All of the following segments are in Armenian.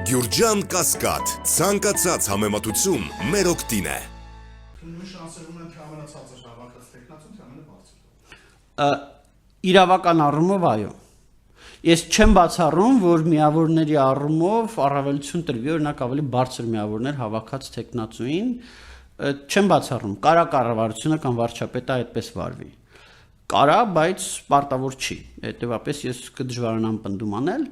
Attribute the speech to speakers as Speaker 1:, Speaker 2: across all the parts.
Speaker 1: Գյուրջան Կասկադ, ցանկացած համեմատություն մեր օգտին է։
Speaker 2: Նույն շանսերում են թե ամենացածը հավաքած տեխնացուն, թե ամենաբարձր։
Speaker 3: Իրավական առումով այո։ Ես չեմ բացառում, որ միավորների առումով առավելություն տրվի, օրինակ ավելի բարձր միավորներ հավաքած տեխնացուին, չեմ բացառում, կարա կառավարությունը կամ վարչապետը այդպես վարվի։ Կարա, բայց պարտավոր չի։ Հետևաբար ես կդժվարանամ պնդում անել։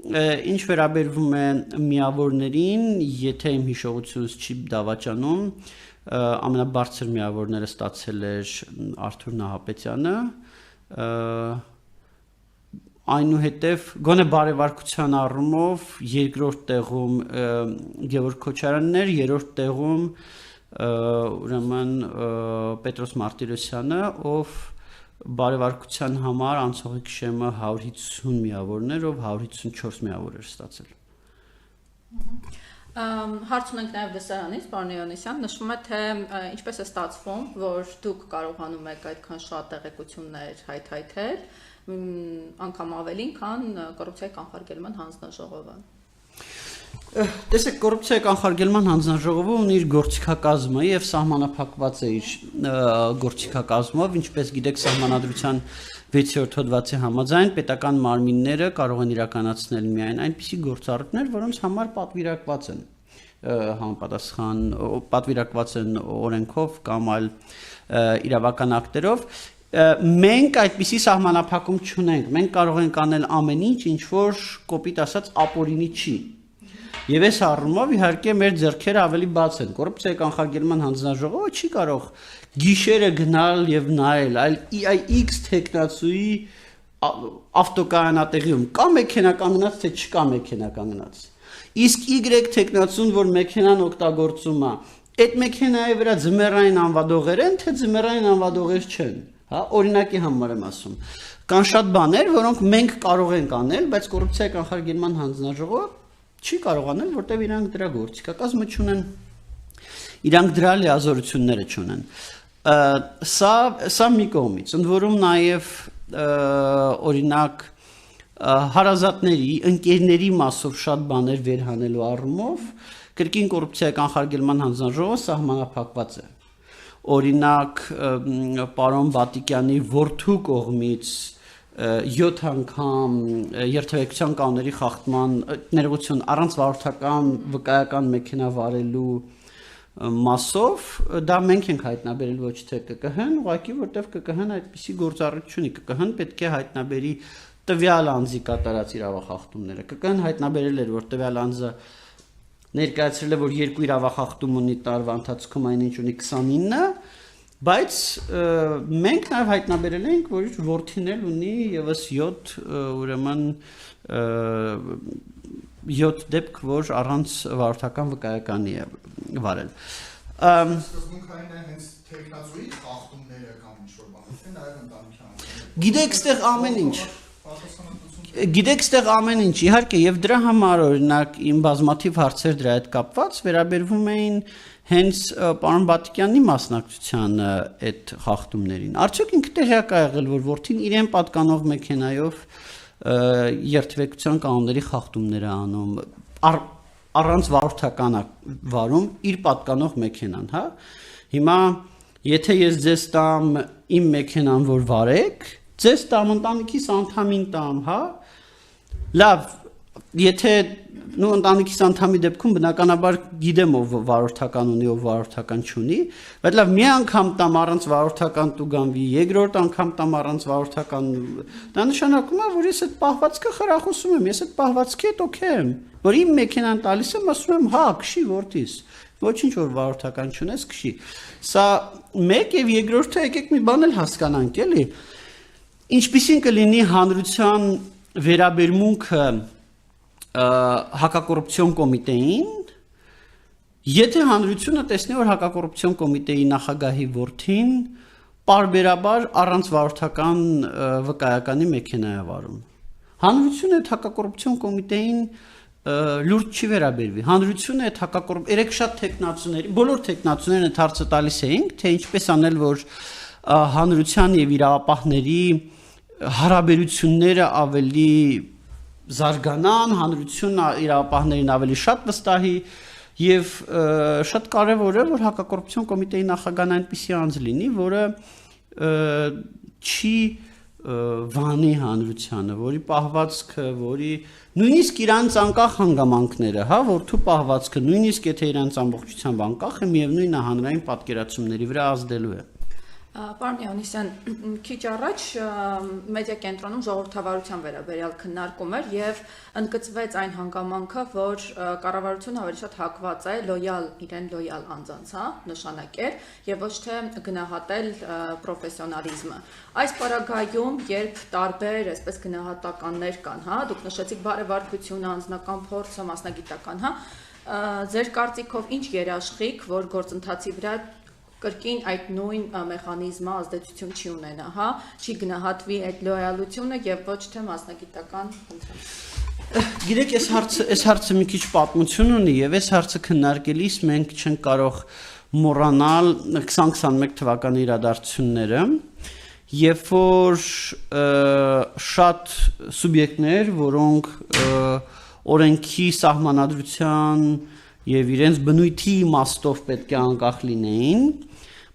Speaker 3: Ինչ վերաբերվում է միավորներին, եթե իմ հիշողությունս չի դավաճանում, ամենաբարձր միավորները ստացել էր Արթուր Նահապետյանը, այնուհետև գոնե բարևարկության առումով երկրորդ տեղում Գևորգ Քոչարյանն էր, երրորդ տեղում ուրեմն Պետրոս Մարտիրոսյանը, ով բարևարկության համար անցողիկ շեմը 150 միավորներ, ով 154 միավոր էր ստացել։
Speaker 4: Հարց ունենք նաև դեսարանից, պարոն Իոնիսյան, նշվում է, թե ինչպես է ստացվում, որ դուք կարողանում եք այդքան շատ տեղեկություններ հայթայթել, անգամ ավելին, քան կոռուպցիայի կանխարգելման հանձնաժողովը։
Speaker 3: Տեսեք, կոռուպցիայի կանխարգելման հանձնաժողովը ունի իր գործիքակազմը եւ սահմանափակված է իր գործիքակազմով, ինչպես գիտեք, սահմանադրության 6-րդ հոդվածի համաձայն պետական մարմինները կարող են իրականացնել միայն այնպիսի գործառույթներ, որոնց համար պատվիրակված են համապատասխան պատվիրակված են օրենքով կամ այլ իրավական ակտերով։ Մենք այդպիսի սահմանափակում չունենք։ Մենք կարող ենք անել ամեն ինչ, ինչ որ կոպիտ ասած ապօրինի չի։ Եվ այս առումով իհարկե մեր ձեռքերը ավելի բաց են։ Կոռուպցիայի կանխարգելման հանձնաժողովը չի կարող գիշերը գնալ եւ նայել, այլ X տեխնացուի ավտոկայանատեղիում կա մեքենա կանգնած, թե չկա մեքենա կանգնած։ Իսկ Y տեխնացուն, որ մեքենան օգտագործում է, այդ մեքենայի վրա ձմեռային անվադողեր են, թե ձմեռային անվադողեր չեն, հա, օրինակի համար եմ ասում։ Կան շատ բաներ, որոնք մենք կարող ենք անել, բայց կոռուպցիայի կանխարգելման հանձնաժողովը չի կարող անել, որտեղ իրանք դրա գործիքակազմը չունեն, իրանք դրա լիազորությունները չունեն։ Սա մի կողմից, ընդ որում նաև օրինակ հարազատների, ընկերների մասով շատ բաներ վերհանելու առումով կրկին կոռուպցիայի կանխարգելման հանձնաժողովը սահմանափակված է։ Օրինակ պարոն Բատիկյանի որդու կողմից 7 անգամ երթևեկության կանոնների խախտման ներողություն առանց վարորդական վկայական մեքենա վարելու մասով դա մենք ենք հայտնաբերել, ոչ թե ԿԿՀ-ն, ուղղակի որտեվ ԿԿՀ-ն այդպիսի գործառույթ չունի, ԿԿՀ-ն պետք է հայտնաբերի տվյալ անձի կատարած իրավախախտումները։ ԿԿՀ-ն հայտնաբերել էր, որ տվյալ անձը ներկայացրել է, որ 2 իրավախախտում ունի տարվա ընթացքում, այնինչ ունի 29, բայց մենք նաև հայտնաբերել ենք, որ իր որդին էլ ունի եւս 7 ուրեմն 7 դեպք, որ առանց վարորդական վկայականի է վարել։
Speaker 2: Սկզբունքային է հենց տեխնացուի խախտումները կամ ինչ-որ բաներ, թե նաև ընտանիքի համար։
Speaker 3: Գիտեք, ստեղ ամեն ինչ։ Գիտեք, ստեղ ամեն ինչ, իհարկե, եւ դրա համար օրինակ իմ բազմաթիվ հարցեր դրա հետ կապված վերաբերվում էին հենց պարոն Բատիկյանի մասնակցությանը այդ խախտումներին։ Արդյոք ինքը տեղյակ է եղել, որ որդին իրեն պատկանող մեքենայով երթևեկության կանոնների խախտումներ է անում, առանց վարորդական վարում իր պատկանող մեքենան, հա։ Հիմա եթե ես ձեզ տամ իմ մեքենան, որ վարեք, ձեզ տամ ընտանիքիս անդամին տամ, հա։ Լավ, եթե ընտանիքիս անդամի դեպքում բնականաբար գիտեմ ով վարորդական ունի, ով վարորդական չունի, բայց լավ մի անգամ տամ առանց վարորդական տուգանվի, երկրորդ անգամ տամ առանց վարորդական, դա նշանակում է, որ ես այդ պահվածքը խրախուսում եմ, ես այդ պահվածքի հետ օքեյ եմ, որ իմ մեքենան տալիս եմ, ասում եմ, հա, քշի որդիս, ոչինչ որ վարորդական չունես, քշի։ Սա մեկ եւ երկրորդը եկեք մի բան էլ հասկանանք, էլի։ Ինչպիսին կլինի հանրության վերաբերմունքը հակակոռուպցիոն կոմիտեին, եթե հանրությունը տեսնի, որ հակակոռուպցիոն կոմիտեի նախագահի որդին պարբերաբար առանց վարորդական վկայականի մեքենա է վարում։ Հանրությունը այդ հակակոռուպցիոն կոմիտեին լուրջ չի վերաբերվի։ Հանրությունը այդ հակակոռուպցիոն երեք շատ տեխնացուների, բոլոր տեխնացուներն այդ հարցը տալիս էինք, թե ինչպես անել, որ հանրության եւ իրավապահների հարաբերությունները ավելի զարգանան, հանրությունն իրավապահներին ավելի շատ վստահի եւ շատ կարեւոր է որ հակակոռուպցիոն կոմիտեի նախագահն այնպիսի անձ լինի, որը չի վանի հանրությանը, որի պահվածքը, որի նույնիսկ իրանց անկախ հանգամանքները, հա, որդու պահվածքը, նույնիսկ եթե իրանց ամբողջությամբ անկախ է, միևնույն է հանրային պատկերացումների վրա ազդելու է։
Speaker 4: Պարոն Հովհաննիսյան, քիչ առաջ մեդիա կենտրոնում ժողովրդավարության վերաբերյալ քննարկում էր եւ ընդգծվեց այն հանգամանքը, որ կառավարությունը ավելի շատ հակված է իրեն լոյալ անձանց, հա, նշանակել եւ ոչ թե գնահատել պրոֆեսիոնալիզմը։ Այս պարագայում, երբ տարբեր, այսպես գնահատականներ կան, հա, դուք նշեցիք բարեվարկությունը, անձնական փորձը, մասնագիտական, հա, ձեր կարծիքով ինչ երաշխիք, որ գործընթացի վրա կրկին այդ նույն մեխանիզմը ազդեցություն չի ունենա, հա, չի գնահատվի այդ լոյալությունը եւ ոչ թե մասնագիտական ընտրություն։
Speaker 3: Գիտեք, այս հարցը մի քիչ պատմություն ունի եւ այս հարցը քննարկելիս մենք չենք կարող մոռանալ 2021 թվականի իրադարձությունները, երբ որ շատ սուբյեկտներ, որոնք օրենքի սահմանադրության եւ իրենց բնույթի իմաստով պետք է անկախ լինեին,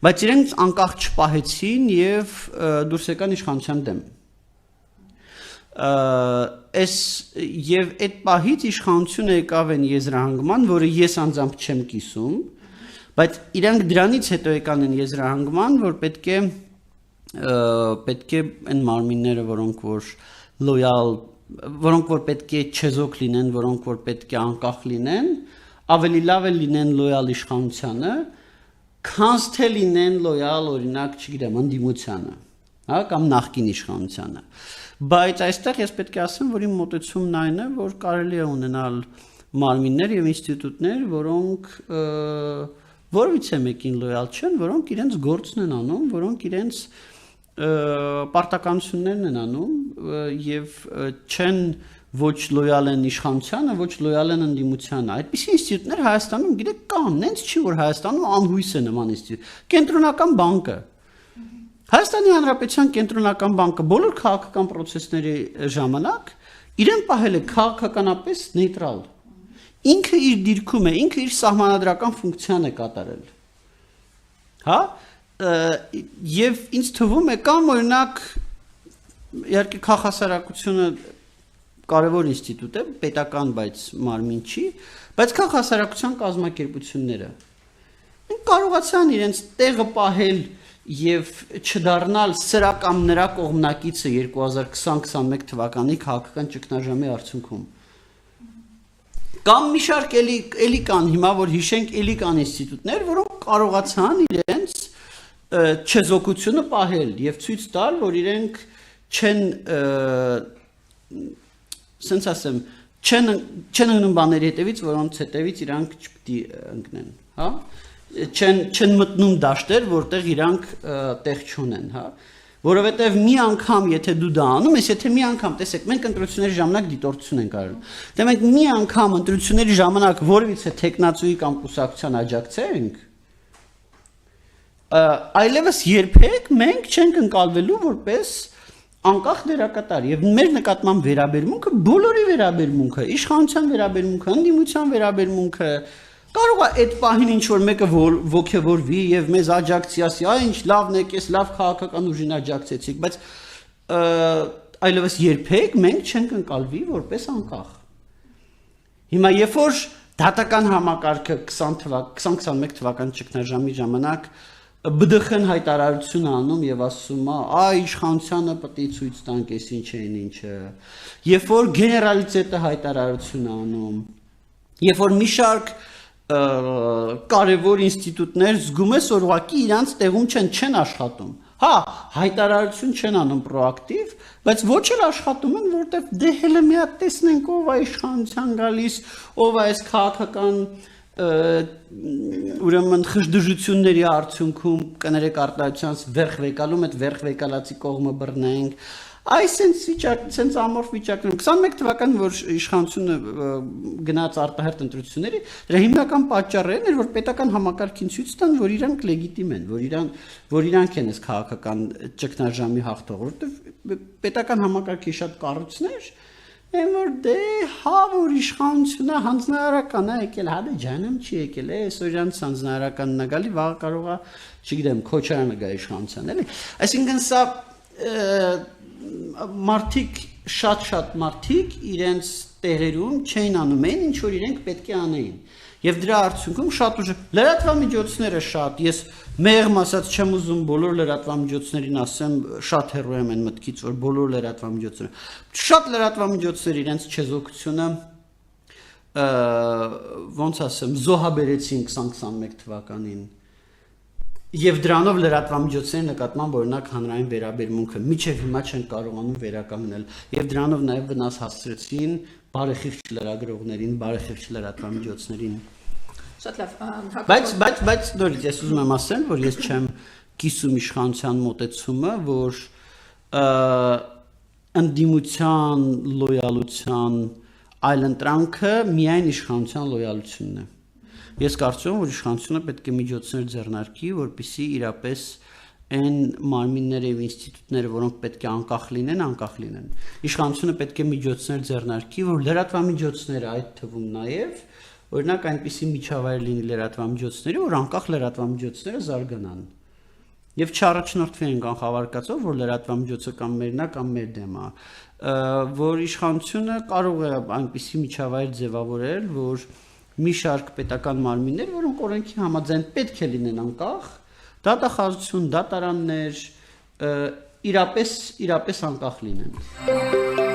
Speaker 3: բայց իրենց անկախ չպահեցին եւ դուրս եկան իշխանության դեմ։ Եվ այդ պահից իշխանությունը եկավ այն եզրահանգման, որը ես անձամբ չեմ կիսում, բայց իրանք դրանից հետո եկան այն եզրահանգման, որ պետք է այն մարմինները, որոնք որ պետք է չեզոք լինեն, որոնք որ պետք է անկախ լինեն, ավելի լավ է լինեն լոյալ իշխանությանը, քան թե լինեն լոյալ, օրինակ, չգիտեմ, ընդդիմությանը, հա, կամ նախկին իշխանությանը։ Բայց այստեղ ես պետք է ասեմ, որ իմ մոտեցումն այն է, որ կարելի է ունենալ մարմիններ եւ ինստիտուտներ, որոնք որևիցե մեկին լոյալ չեն, որոնք իրենց գործն են անում, որոնք իրենց պարտականություններն են անում եւ չեն ոչ լոյալ են իշխանությանը, ոչ լոյալ են ընդդիմությանը։ Այդպիսի ինստիտուտներ Հայաստանում, գիտեք, կան, նենց չի որ Հայաստանում անհույս է նման ինստիտուտ։ Կենտրոնական բանկը, Հայաստանի Հանրապետության կենտրոնական բանկը բոլոր քաղաքական process-ների ժամանակ իրեն պահել է քաղաքականապես նեյտրալ։ Ինքը իր դիրքում է, ինքը իր սահմանադրական ֆունկցիան է կատարել։ Հա? Եվ ինձ թվում է կամ օրինակ իհարկե քաղաքասարակությունը կարևոր ինստիտուտ է, պետական, բայց մարմին չի, բայց քաղաքասարակության կազմակերպությունները կարողացան իրենց տեղը պահել եւ չդառնալ սրա կամ նրա կողմնակիցը 2020-21 թվականի քաղաքական ճգնաժամի արդյունքում։ Կամ մի շարք էլի կան հիմա որ հիշենք էլի կան ինստիտուտներ, որոնք կարողացան իրենց չեզոքությունը պահել եւ ցույց տալ, որ իրենք չեն sense ասեմ չեն ընկնում բաների հետևից, որոնց հետևից իրանք չպետք է ընկնեն, հա? Չեն մտնում դաշտեր, որտեղ իրանք տեղ չունեն, հա? Որովհետև մի անգամ եթե դու դա անում ես, եթե մի անգամ, տեսեք, մենք ընտրությունների ժամանակ դիտորդություն ենք արել։ Դե մենք մի անգամ ընտրությունների ժամանակ որևիցե տեխնացուի կամ կուսակցության աջակցենք, այլևս երբեք մենք չենք ընկալվելու որպես անկախ դերակատար եւ մեր նկատմամբ վերաբերմունքը բոլորի վերաբերմունքը, իշխանության վերաբերմունքը, ընդդիմության վերաբերմունքը կարող է այդ պահին ինչ որ մեկը ոգևորվի եւ մեզ աջակցի, ասի, այ ինչ լավն եք, ես լավ քաղաքական ուժին աջակցեցիք, բայց այլևս երբեք մենք չենք ընկալվի որպես անկախ։ Հիմա երբ որ դատական համակարգը 2021 թվականի ճգնաժամի ժամանակ ԲԴԽ-ն հայտարարություն անում եւ ասում է, այ իշխանությանը պետք է ցույց տանք, էս ինչ է, ինչը։ Երբ որ գեներալիտետը հայտարարություն անում, երբ որ մի շարք կարևոր ինստիտուտներ զգում ես որ ուղղակի իրանց տեղում չեն աշխատում։ Հա, հայտարարություն չեն անում պրոակտիվ, բայց ոչ էլ աշխատում են, որտեվ դե հələ մի հատ տեսնենք ով է իշխանության գալիս, ով է այս քաղաքական ուրեմն խժդժությունների արդյունքում կներեք արտահայտությունից վերջ վեկալում այդ վերջ վեկալացի կողմը բռնենք այսենց վիճակ ցենց ամորֆ վիճակն 21 թվականին որ իշխանությունը գնաց արտահերտ ընտրությունների դրա հիմնական պատճառն էր որ պետական համակարգին ցույց տան որ իրանք լեգիտիմ են որ իրանք են այս քաղաքական ճգնաժամի հաղթող որովհետև պետական համակարգի շատ կառույցներ Եմ որ դե հա որ իշխանությունը հանձնարարական է եկել, հա դե ջանում չի եկել, այսօրյան հանձնարարականն է գալի, վաղ կարող է, չգիտեմ, Քոչարյանը գա իշխանության, էլի։ Այսինքն սա մարդիկ շատ մարդիկ իրենց տեղերում չէին անում են, ինչ որ իրենք պետք է անեին։ Եվ դրա արդյունքում շատ ուժ լրատվամիջոցները շատ, ես մեղմ ասած չեմ ուզում բոլոր լրատվամիջոցներին ասեմ, շատ հեռու եմ այն մտքից, որ բոլոր լրատվամիջոցները, շատ լրատվամիջոցներ իրենց չեզոքությունը ոնց ասեմ, զոհաբերեցին 2021 թվականին։ Եվ դրանով լրատվամիջոցների նկատմամբ օրինակ հանրային վերաբերմունքը միջև հիմա չեն կարողանում վերականգնել եւ դրանով նաեւ վնաս հասցրեցին բարեխիղճ լրագրողներին, բարեխիղճ լրատվամիջոցներին։
Speaker 4: Շատ լավ,
Speaker 3: բայց նորից ես ուզում եմ ասել, որ ես չեմ կիսում իշխանության մոտեցումը, որ ընդդիմության լոյալության այլընտրանքը միայն իշխանության լոյալությունն է։ Ես կարծում եմ, որ իշխանությունը պետք է միջոցներ ձեռնարկի, որպեսզի իրապես այն մարմինները եւ ինստիտուտները, որոնք պետք է անկախ լինեն։ Իշխանությունը պետք է միջոցներ ձեռնարկի, որ լրատվամիջոցները, այդ թվում նաեւ, օրինակ այնպիսի միջավայր լինի լրատվամիջոցների, որ անկախ լրատվամիջոցները զարգանան։ Եվ չառաջնորդվեն կանխավարկածով, որ լրատվամիջոցը կամ մերն է, կամ մեր դեմ է, որ իշխանությունը կարող է այնպիսի միջավայր ձևավորել, որ մի շարք պետական մարմիններ, որոնք օրենքի համաձայն պետք է լինեն անկախ, դատախազություն, դատարաններ, իրապես անկախ լինեն։